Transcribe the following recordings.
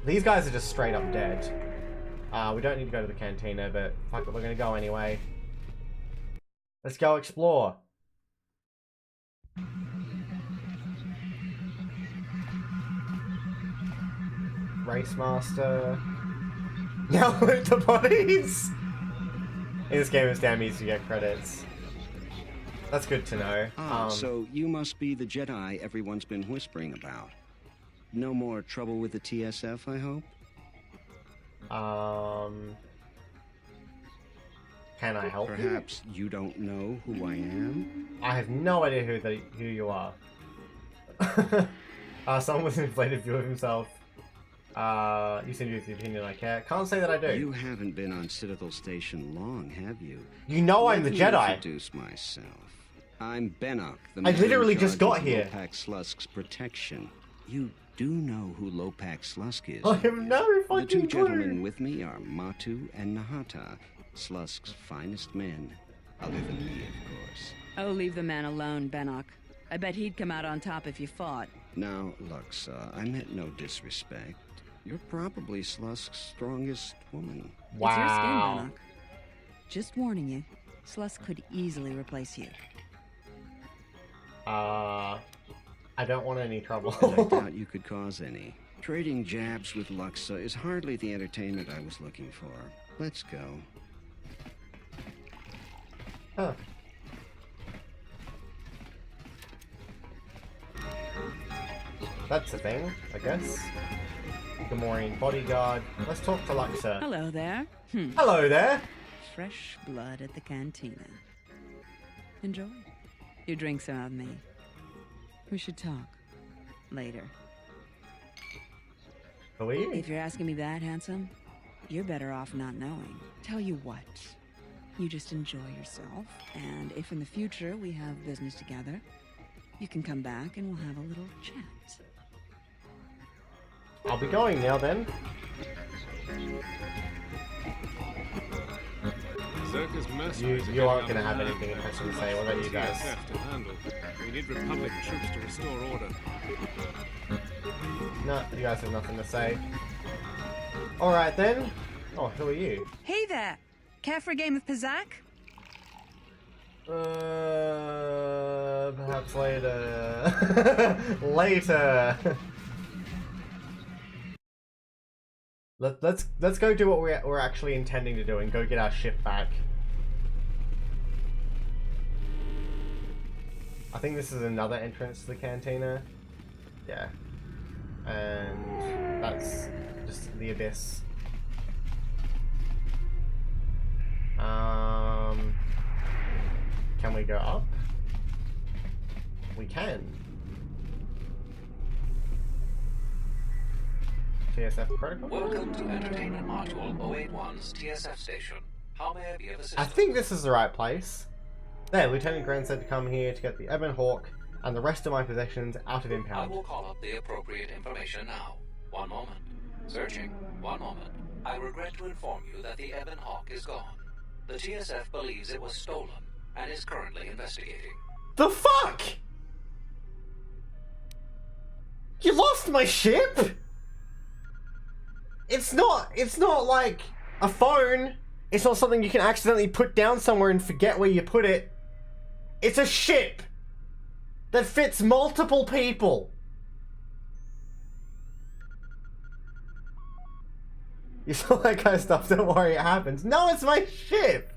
These guys are just straight up dead. We don't need to go to the cantina, but fuck it, we're gonna go anyway. Let's go explore. Race Master. Now loot the bodies! In this game, it's damn easy to get credits. That's good to know. So you must be the Jedi everyone's been whispering about. No more trouble with the TSF, I hope? Can I help you? Perhaps you don't know who I am? I have no idea who you are. Someone with an inflated view of himself. You seem to use the opinion I care. Can't say that I do. You haven't been on Citadel Station long, have you? You know I'm the Jedi. Let me introduce myself. I'm Bennock, the man I literally in just charge got of here. Lopak Slusk's protection. You do know who Lopak Slusk is. I have no fucking The two clue. gentlemen with me are Matu and Nahata, Slusk's finest men, other than me, of course. Oh, leave the man alone, Bennock. I bet he'd come out on top if you fought. Now, Luxa, I meant no disrespect. You're probably Slusk's strongest woman. Wow. It's your skin, Bennock. Just warning you, Slusk could easily replace you. I don't want any trouble. I doubt you could cause any. Trading jabs with Luxa is hardly the entertainment I was looking for. Let's go. Huh. That's a thing, I guess. Gamorrean bodyguard. Let's talk to Luxa. Hello there. Hello there. Fresh blood at the cantina. Enjoy. Your drinks are on me. We should talk. Later. Who are you? If you're asking me that, handsome, you're better off not knowing. Tell you what. You just enjoy yourself, and if in the future we have business together, you can come back and we'll have a little chat. I'll be going now then. You aren't going to have anything interesting to say. What about you guys? We need Republic troops to restore order. No, you guys have nothing to say. Alright then. Oh, who are you? Hey there! Care for a game of Pizzac? Perhaps later. Later. Let's go do what we're actually intending to do and go get our ship back. I think this is another entrance to the cantina. Yeah. And that's just the abyss. Can we go up? We can. TSF protocol? Welcome to Entertainment Module 081's TSF station. How may I be of assistance? I think this is the right place. There, Lieutenant Grant said to come here to get the Ebon Hawk and the rest of my possessions out of I impound. will call up the appropriate information now. One moment. Searching. One moment. I regret to inform you that the Ebon Hawk is gone. The TSF believes it was stolen and is currently investigating. The fuck? You lost my ship? It's not like a phone. It's not something you can accidentally put down somewhere and forget where you put it. It's a ship that fits multiple people. You saw that kind of stuff, don't worry, it happens. No, it's my ship!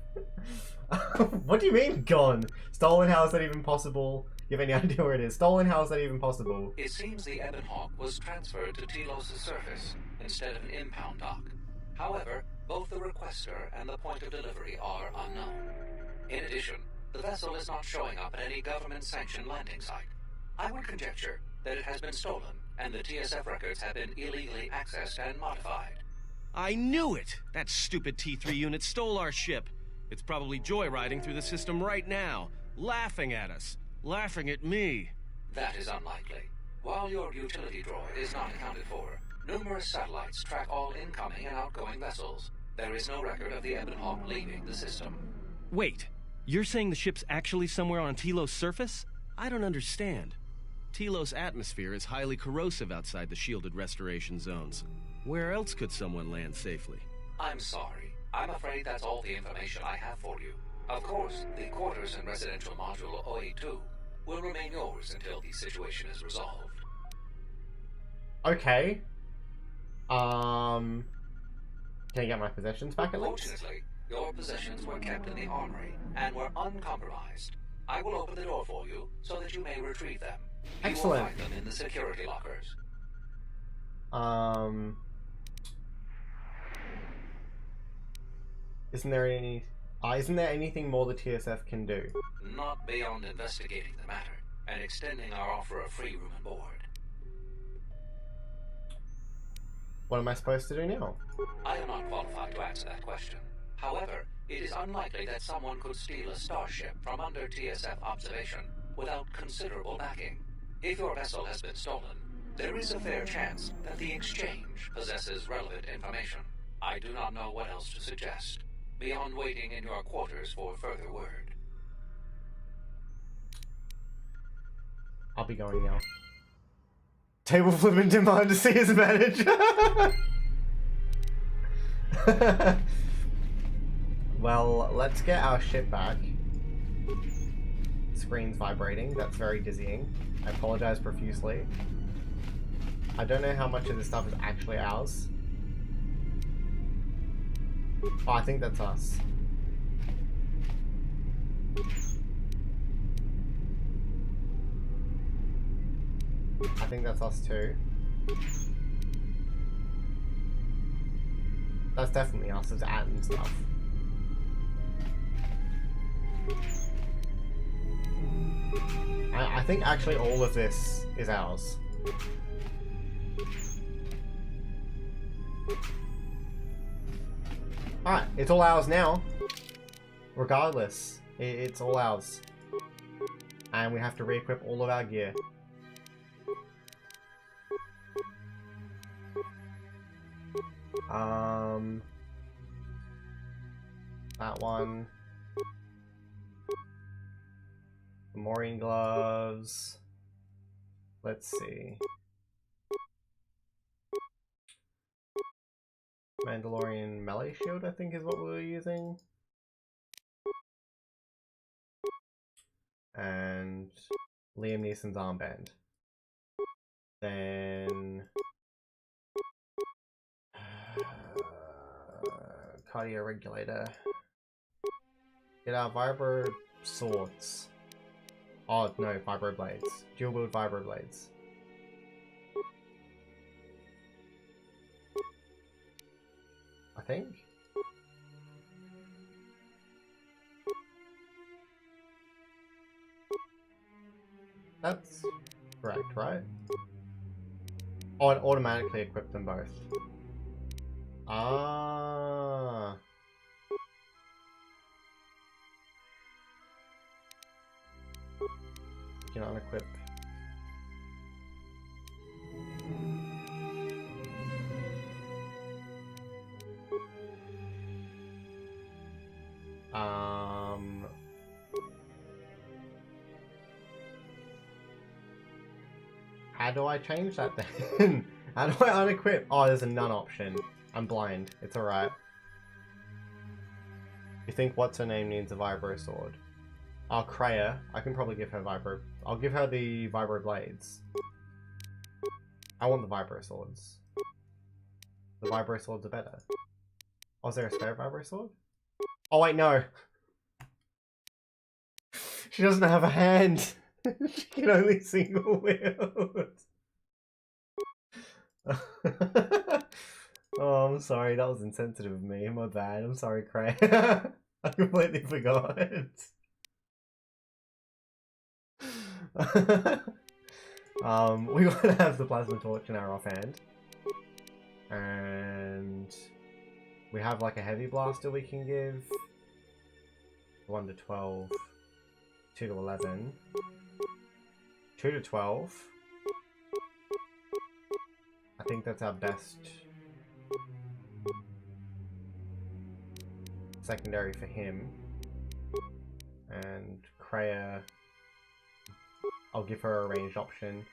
What do you mean, gone? Stolen, how is that even possible? You have any idea where it is? Stolen, how is that even possible? It seems the Ebon Hawk was transferred to Telos' surface instead of an impound dock. However, both the requester and the point of delivery are unknown. In addition, the vessel is not showing up at any government-sanctioned landing site. I would conjecture that it has been stolen, and the TSF records have been illegally accessed and modified. I knew it! That stupid T3 unit stole our ship. It's probably joyriding through the system right now, laughing at us, laughing at me. That is unlikely. While your utility droid is not accounted for, numerous satellites track all incoming and outgoing vessels. There is no record of the Ebon Hawk leaving the system. Wait, you're saying the ship's actually somewhere on Telos' surface? I don't understand. Telos' atmosphere is highly corrosive outside the shielded restoration zones. Where else could someone land safely? I'm sorry. I'm afraid that's all the information I have for you. Of course, the quarters in Residential Module OA2 will remain yours until the situation is resolved. Okay. Can I get my possessions back at least? Fortunately, your possessions were kept in the armory and were uncompromised. I will open the door for you so that you may retrieve them. You will Excellent. find them in the security lockers. Isn't there anything more the TSF can do? Not beyond investigating the matter and extending our offer of free room and board. What am I supposed to do now? I am not qualified to answer that question. However, it is unlikely that someone could steal a starship from under TSF observation without considerable backing. If your vessel has been stolen, there is a fair chance that the exchange possesses relevant information. I do not know what else to suggest, beyond waiting in your quarters for further word. I'll be going now. Table flipping demand to see his manager. Well, let's get our ship back. Screen's vibrating. That's very dizzying. I apologize profusely. I don't know how much of this stuff is actually ours. Oh, I think that's us. I think that's us too. That's definitely us. It's atom stuff. I think actually all of this is ours. Alright, it's all ours now. Regardless, it's all ours. And we have to re-equip all of our gear. That one. The Maron gloves. Let's see. Mandalorian melee shield, I think, is what we were using. And Liam Neeson's armband. Then cardio regulator. Get our vibro swords. Oh no, vibro blades. Dual wield vibro blades. I think. That's correct, right? Oh, it automatically equipped them both. Ah. You can unequip. How do I change that then? How do I unequip? Oh, there's a none option. I'm blind. It's alright. You think what's her name needs a vibro sword? Oh, Kreia. I can probably give her vibro. I'll give her the vibro blades. I want the vibro swords. The vibro swords are better. Oh, is there a spare vibro sword? Oh wait, no. She doesn't have a hand. She can only single wield. Oh, I'm sorry. That was insensitive of me. My bad. I'm sorry, Cray. I completely forgot. We gotta have the plasma torch in our offhand. And we have like a heavy blaster we can give. 1 to 12. 2 to 11. 2 to 12. I think that's our best secondary for him. And Kreia, I'll give her a ranged option.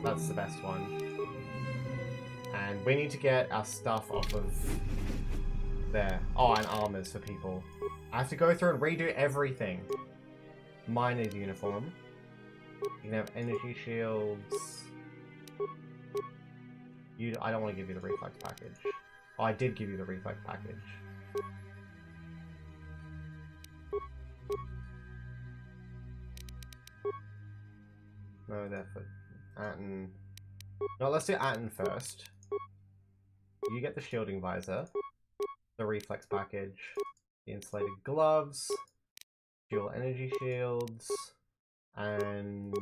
That's the best one. And we need to get our stuff off of there. Oh, and armors for people. I have to go through and redo everything. Miner's uniform. You can have energy shields. I don't want to give you the reflex package. Oh, I did give you the reflex package. No, they're for Atten. No, let's do Atten first. You get the shielding visor, the reflex package, the insulated gloves, dual energy shields, and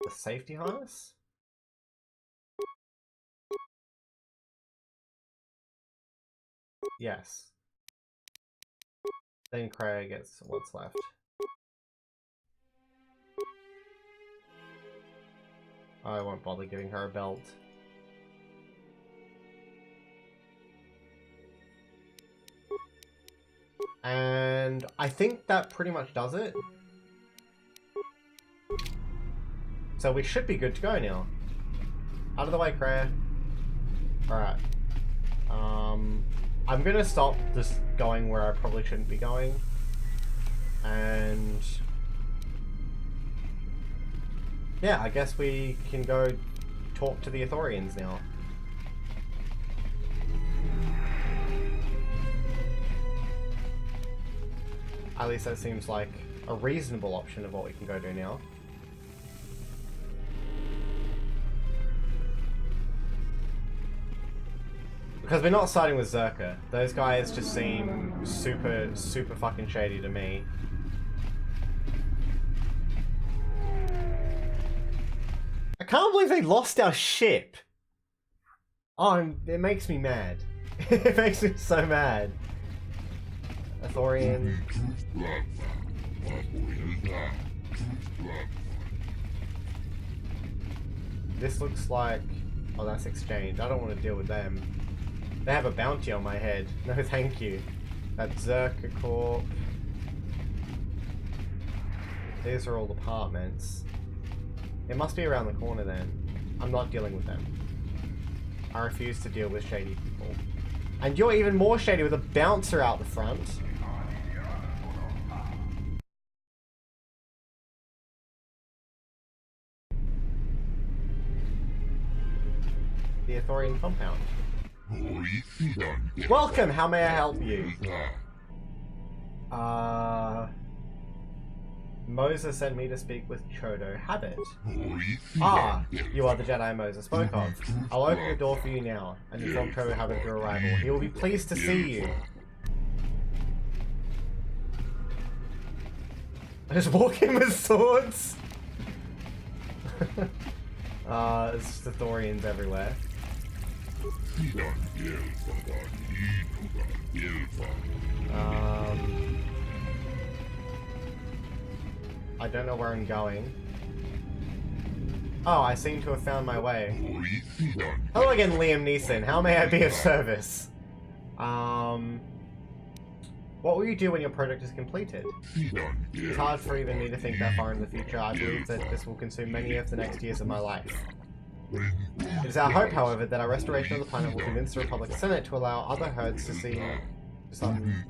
the safety harness? Yes. Then Kreia gets what's left. I won't bother giving her a belt. And I think that pretty much does it. So we should be good to go now. Out of the way, Kreia. Alright. I'm gonna stop just going where I probably shouldn't be going. And yeah, I guess we can go talk to the Ithorians now. At least that seems like a reasonable option of what we can go do now. Because we're not siding with Zerka. Those guys just seem super fucking shady to me. I can't believe they lost our ship! Oh, it makes me mad. It makes me so mad. Ithorian. This looks like... Oh, that's exchange. I don't want to deal with them. They have a bounty on my head. No, thank you. That's Zerka Corp. These are all apartments. It must be around the corner then. I'm not dealing with them. I refuse to deal with shady people. And you're even more shady with a bouncer out the front. The Ithorian compound. Welcome, how may I help you? Moses sent me to speak with Chodo Habit. Ah, you are the Jedi Moses spoke of. I'll open the door for you now, and inform Chodo Habit of your arrival. He will be pleased to see you. I just walk in with swords? There's just Ithorians everywhere. I don't know where I'm going. Oh, I seem to have found my way. Hello again, Liam Neeson. How may I be of service? What will you do when your project is completed? It's hard for even me to think that far in the future. I believe that this will consume many of the next years of my life. It is our hope, however, that our restoration of the planet will convince the Republic Senate to allow other herds to see some...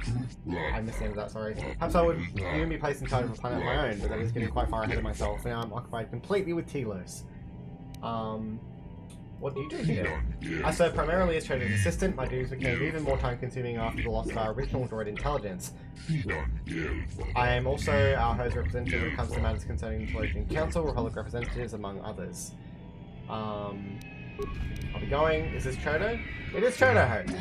I missed the end of that, sorry. Perhaps I would even be placed in charge of a planet of my own, but that is getting quite far ahead of myself. Now I'm occupied completely with Telos. What do you do here? I serve primarily as Chodo's assistant. My duties became even more time-consuming after the loss of our original droid intelligence. I am also our herd's representative when it comes to matters concerning the Telosian Council, Republic representatives, among others. I'll be going. Is this Chodo? It is Chodo Hope.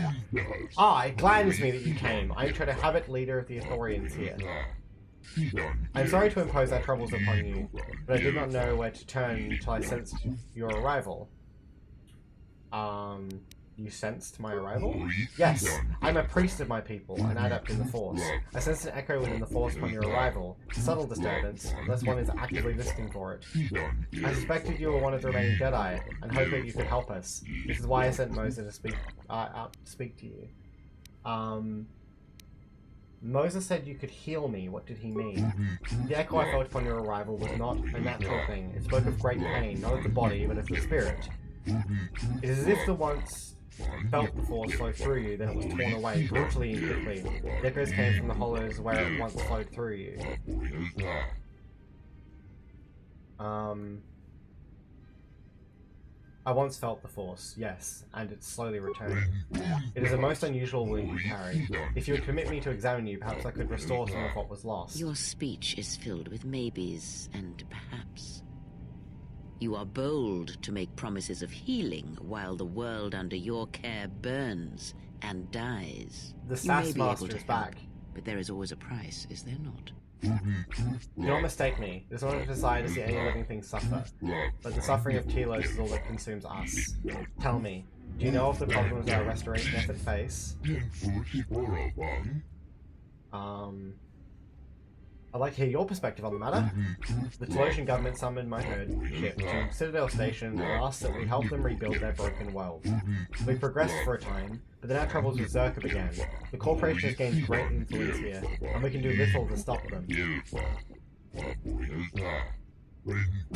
Ah, it gladdens me that you came. I am Chodo Habit, leader of the Ithorians here. I'm sorry to impose our troubles upon you, but I did not know where to turn until I sensed your arrival. You sensed my arrival? Yes, I'm a priest of my people, an adept in the Force. I sensed an echo within the Force upon your arrival. A subtle disturbance, unless one is actively listening for it. I suspected you were one of the remaining Jedi, and hoped that you could help us. This is why I sent Moses to speak to you. Moses said you could heal me. What did he mean? The echo I felt upon your arrival was not a natural thing. It spoke of great pain, not of the body, but of the spirit. It is as if the once felt the force flow through you, then it was torn away, brutally and quickly. The echoes came from the hollows where it once flowed through you. I once felt the force, yes, and it slowly returned. It is a most unusual wound you carry. If you would permit me to examine you, perhaps I could restore some of what was lost. Your speech is filled with maybes and perhaps. You are bold to make promises of healing while the world under your care burns and dies. The You may SAS be able master to is help, back. but there is always a price, is there not? Do not mistake me. It is not a desire to see any living thing suffer, but the suffering of Telos is all that consumes us. Tell me, do you know of the problems our restoration effort face? I'd like to hear your perspective on the matter. The Telosian government summoned my herd ship to Citadel Station and asked that we help them rebuild their broken world. We progressed for a time, but then our troubles with Zerka began. The corporation has gained great influence here, and we can do little to stop them.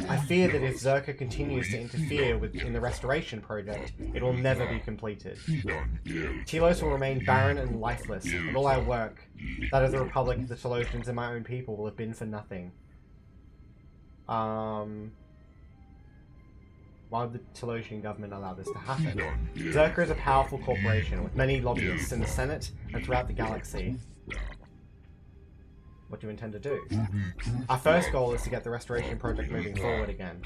I fear that if Zerka continues to interfere in the restoration project, it will never be completed. Telos will remain barren and lifeless, and all our work, that of the Republic, the Telosians, and my own people, will have been for nothing. Why would the Telosian government allow this to happen? Zerka is a powerful corporation, with many lobbyists in the Senate and throughout the galaxy. What do you intend to do? Our first goal is to get the restoration project moving forward again.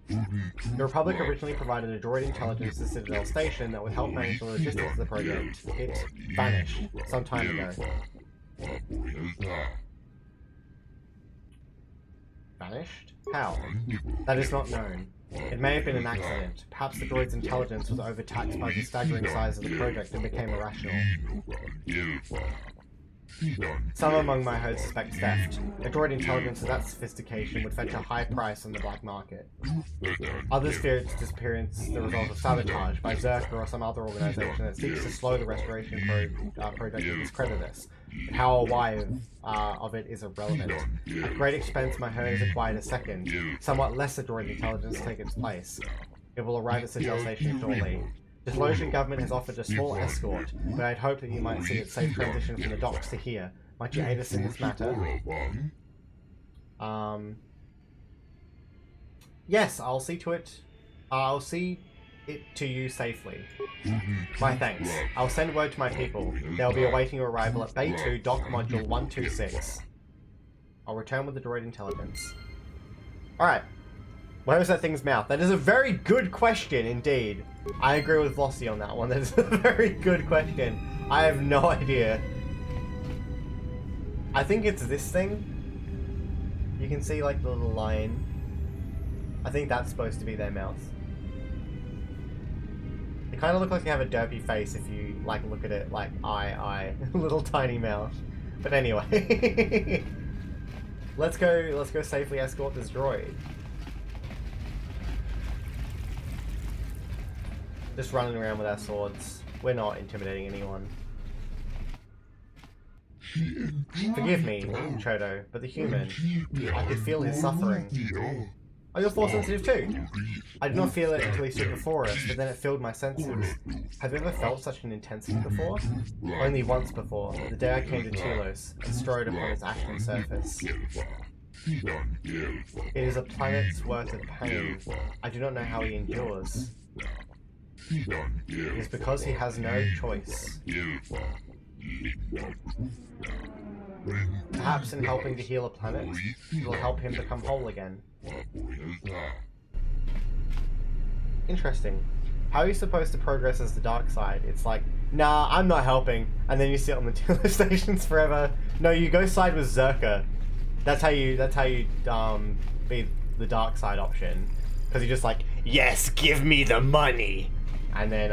The Republic originally provided a droid intelligence to Citadel Station that would help manage the logistics of the project. It vanished some time ago. Vanished? How? That is not known. It may have been an accident. Perhaps the droid's intelligence was overtaxed by the staggering size of the project and became irrational. Some among my herd suspect theft. A droid intelligence of that sophistication would fetch a high price on the black market. Others fear its disappearance the result of sabotage by Zerka or some other organization that seeks to slow the restoration project and discredit us. But how or why of it is irrelevant. At great expense, my herd has acquired a second, somewhat lesser droid intelligence to take its place. It will arrive at Citadel Station shortly. The Telosian government has offered a small escort, but I'd hope that you might see its safe transition from the docks to here. Might you aid us in this matter? Yes, I'll see to it. I'll see it to you safely. My thanks. I'll send word to my people. They'll be awaiting your arrival at Bay 2, Dock Module 126. I'll return with the droid intelligence. Alright. Where was that thing's mouth? That is a very good question, indeed. I agree with Vlossie on that one. That is a very good question. I have no idea. I think it's this thing. You can see, like, the little line. I think that's supposed to be their mouth. They kind of look like they have a derpy face if you, like, look at it, like, eye, little tiny mouth. But anyway. Let's go safely escort this droid. Just running around with our swords. We're not intimidating anyone. Forgive me, Chodo, but the human, I could feel his suffering. Oh, you're force sensitive too? I did not feel it until he stood before us, but then it filled my senses. Have you ever felt such an intensity before? Only once before, the day I came to Telos and strode upon its ashen surface. It is a planet's worth of pain. I do not know how he endures. It is because he has no choice. Perhaps in helping to heal a planet, it will help him become whole again. Interesting. How are you supposed to progress as the dark side? It's like, nah, I'm not helping, and then you sit on the Telos stations forever. No, you go side with Zerka. That's how you be the dark side option. Because you're just like, yes, give me the money! And then,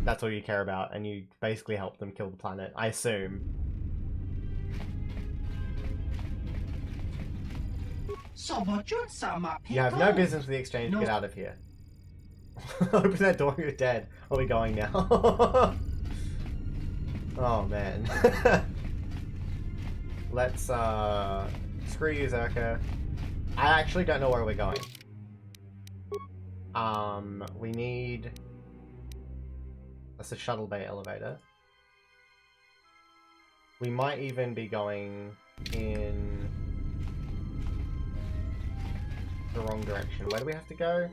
that's all you care about, and you basically help them kill the planet, I assume. You have no business with the exchange, get out of here. Open that door, you're dead. Are we going now? Oh man. Let's screw you, Zerka. I actually don't know where we're going. We need... That's a shuttle bay elevator. We might even be going in the wrong direction. Where do we have to go?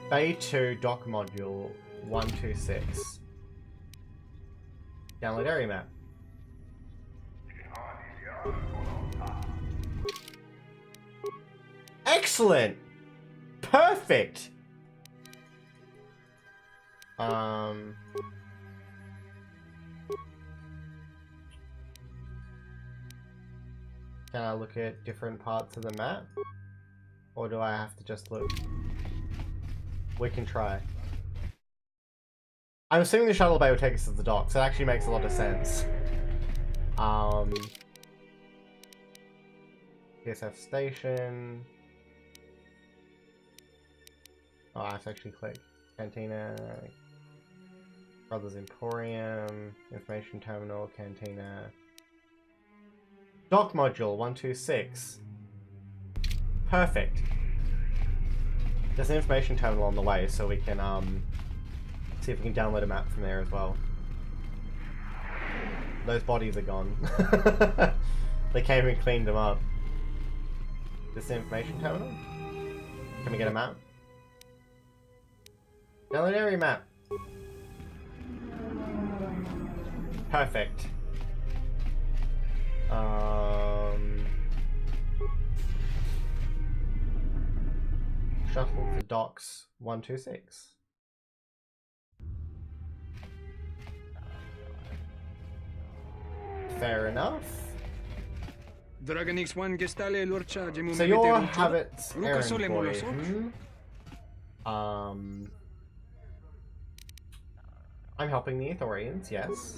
Bay 2 dock module 126. Download area map. Excellent! Perfect! Can I look at different parts of the map? Or do I have to just look? We can try. I'm assuming the shuttle bay will take us to the docks. That actually makes a lot of sense. PSF station. Oh, I have to actually click. Cantina. Brothers Emporium. Information terminal. Cantina. Dock module 126. Perfect. There's an information terminal on the way, so we can see if we can download a map from there as well. Those bodies are gone. They came and cleaned them up. This information terminal? Can we get a map? Download area map. Perfect. Shuttle to docks 126. Fair enough. So your habits, errand boy. I'm helping the Ithorians, yes.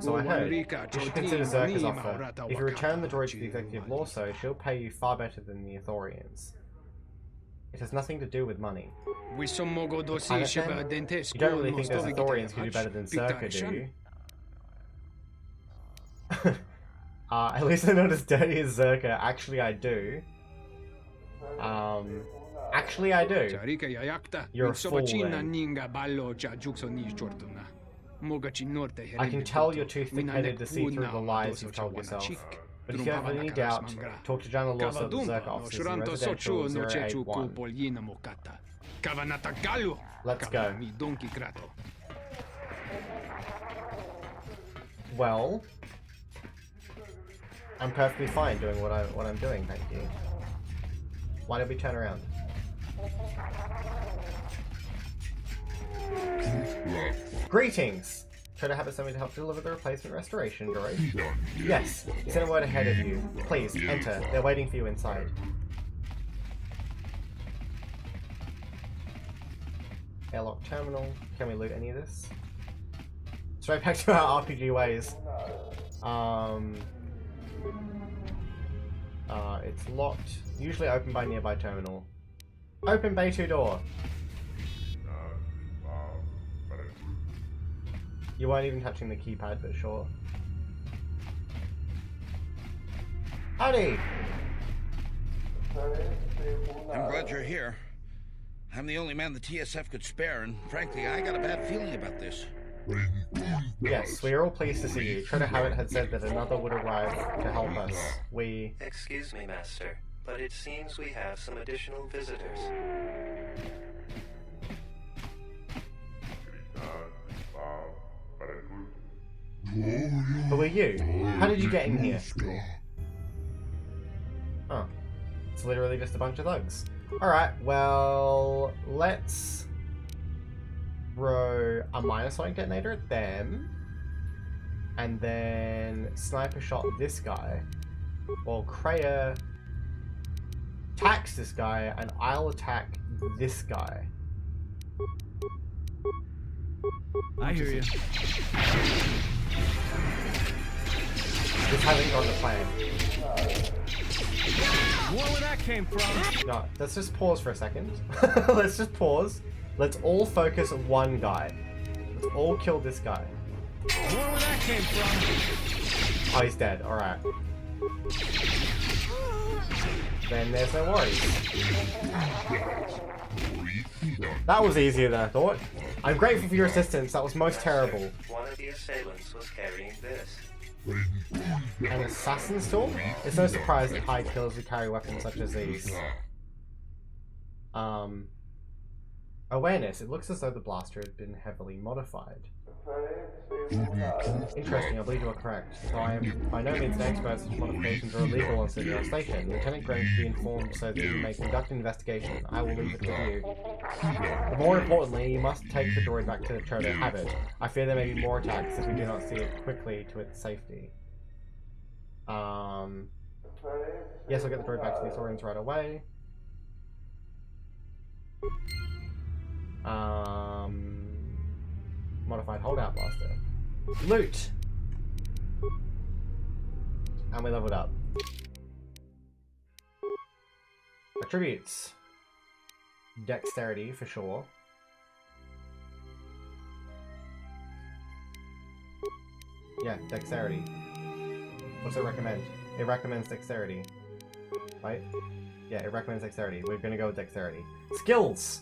So I heard. You should consider Zerka's offer. If you return the droid to the Executive Lawso, she'll pay you far better than the Ithorians. It has nothing to do with money. You don't really think those Ithorians can do better than Zerka, do you? At least I'm not as dirty as Zerka. Actually, I do. Actually, I do. You're a fool, then. I can tell you're too thick-headed to see through the lies you've told yourself. But if you have any doubt, talk to General Lawso of the Zerka offices in Residential 081. Let's go. Well, I'm perfectly fine doing what I'm doing, thank you. Why don't we turn around? Greetings! Try to have it somebody to help deliver the replacement restoration droid. Yes, send a word ahead of you. Please, enter. They're waiting for you inside. Airlock terminal. Can we loot any of this? Straight back to our RPG ways. It's locked. Usually open by nearby terminal. Open Bay 2 door. You weren't even touching the keypad, but sure. Howdy! I'm glad you're here. I'm the only man the TSF could spare, and frankly, I got a bad feeling about this. Yes, we are all pleased to see you. Trevor Habit had said that another would arrive to help us. We... Excuse me, Master, but it seems we have some additional visitors. Who are you? How did you get in here? Oh. It's literally just a bunch of thugs. Alright, well... Let's... throw a minor-sonic detonator at them. And then... sniper shot this guy. While Kreia... attacks this guy, and I'll attack this guy. I hear you. This hasn't gone to plan. More where that came from. No, let's just pause for a second. Let's just pause. Let's all focus on one guy. Let's all kill this guy. Wonder where that came from. Oh, he's dead. Alright. Then there's no worries. That was easier than I thought. I'm grateful for your assistance. That was most terrible. One of the assailants was carrying this. An assassin's tool? It's no surprise that high killers would carry weapons such as these. Awareness. It looks as though the blaster had been heavily modified. Interesting, I believe you are correct. Though I am by no means an expert, such modifications are illegal on Cozrator Station. Lieutenant Graham should be informed so that you may conduct an investigation. I will leave it with you. But more importantly, you must take the droid back to the Cozrator Habit. I fear there may be more attacks if we do not see it quickly to its safety. Yes, I'll get the droid back to the Authorians right away. Modified holdout blaster. Loot! And we leveled up. Attributes. Dexterity for sure. Yeah, dexterity. What's it recommend? It recommends dexterity. Right? Yeah, it recommends dexterity. We're gonna go with dexterity. Skills!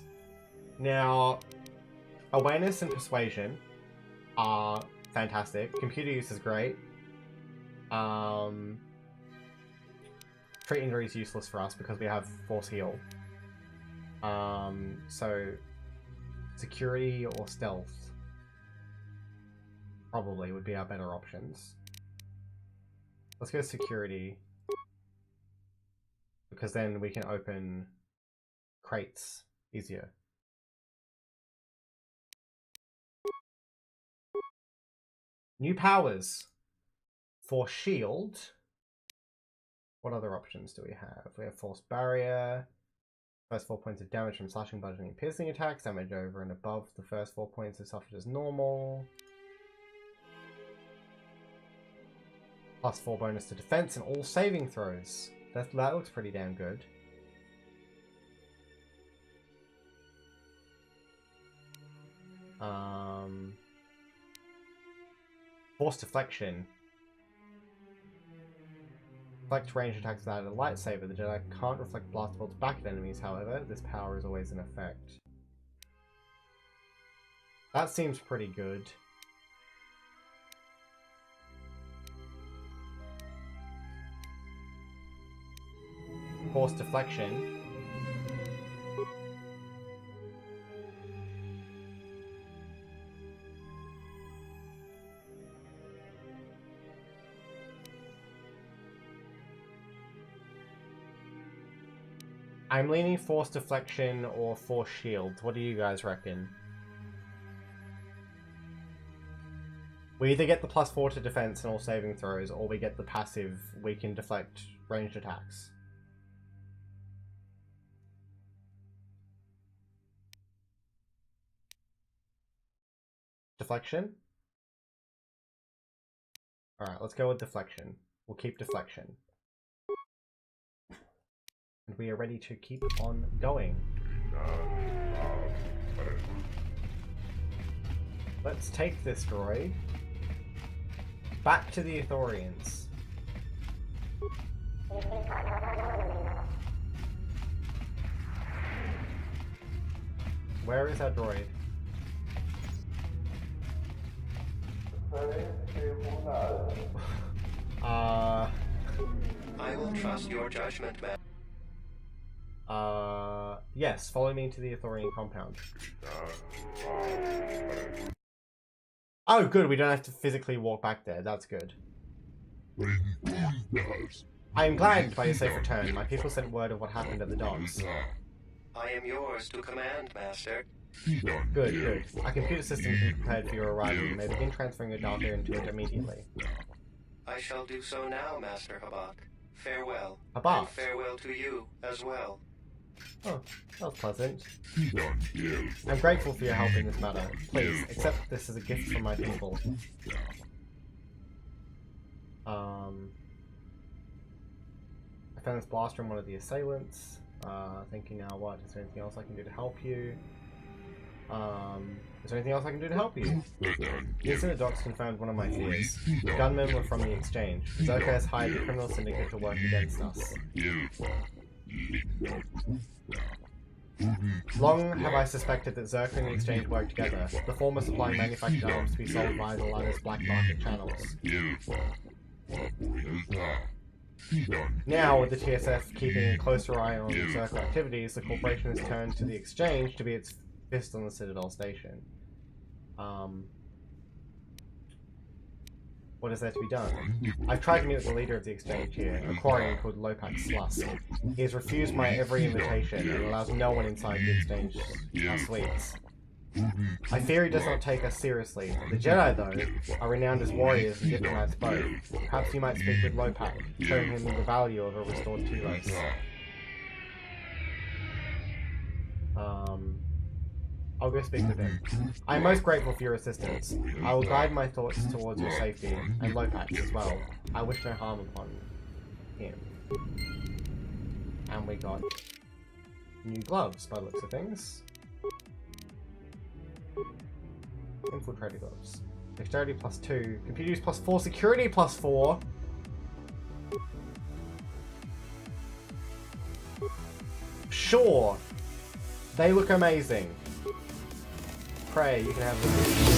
Now, awareness and persuasion are fantastic. Computer use is great. Treat injury is useless for us because we have force heal. So security or stealth probably would be our better options. Let's go security because then we can open crates easier. New powers for shield. What other options do we have? We have force barrier. First 4 points of damage from slashing, bludgeoning, and piercing attacks. Damage over and above the first 4 points is suffered as normal. Plus 4 bonus to defense and all saving throws. That looks pretty damn good. Force deflection. Reflect range attacks without a lightsaber. The Jedi can't reflect blast bolts back at enemies, however. This power is always in effect. That seems pretty good. Force deflection. I'm leaning force deflection or force shield. What do you guys reckon? We either get the +4 to defense and all saving throws, or we get the passive, we can deflect ranged attacks. Deflection? Alright, let's go with deflection. We'll keep deflection. And we are ready to keep on going. Let's take this droid back to the Authorians. Where is our droid? I will trust your judgment, man. Yes, follow me to the Authorian compound. Oh, good, we don't have to physically walk back there. That's good. I am glad by your safe return. My people sent word of what happened at the docks. I am yours to command, Master. Good, good. Our computer system can be prepared for your arrival. You may begin transferring your data into it immediately. I shall do so now, Master Habak. Farewell. Habak? And farewell to you as well. Oh, that was pleasant. I'm grateful for your help in this matter. Please, accept this as a gift from my people. I found this blaster in one of the assailants. Thinking now what? Is there anything else I can do to help you? Is there anything else I can do to help you? The incident docs confirmed one of my fears. The gunmen were from the exchange. Zerka has hired the criminal syndicate to work against us. Long have I suspected that Zerka and the exchange work together, the former supplying manufactured arms to be sold via the latter's black market channels. Now, with the TSF keeping a closer eye on Zerka activities, the corporation has turned to the exchange to be its fist on the Citadel station. What is there to be done? I've tried to meet with the leader of the exchange here, a Quarian called Lopak Slusk. He has refused my every invitation and allows no one inside the exchange suites. I fear he does not take us seriously. The Jedi, though, are renowned as warriors and diplomats both. Perhaps you might speak with Lopak, showing him the value of a restored Telos. I'll go speak with him. I am most grateful for your assistance. I will guide my thoughts towards your safety, and Lopak's as well. I wish no harm upon him. And we got new gloves, by the looks of things. Infiltrator gloves. Dexterity +2. Computer use +4. Security +4. Sure. They look amazing. Pray, you can have them.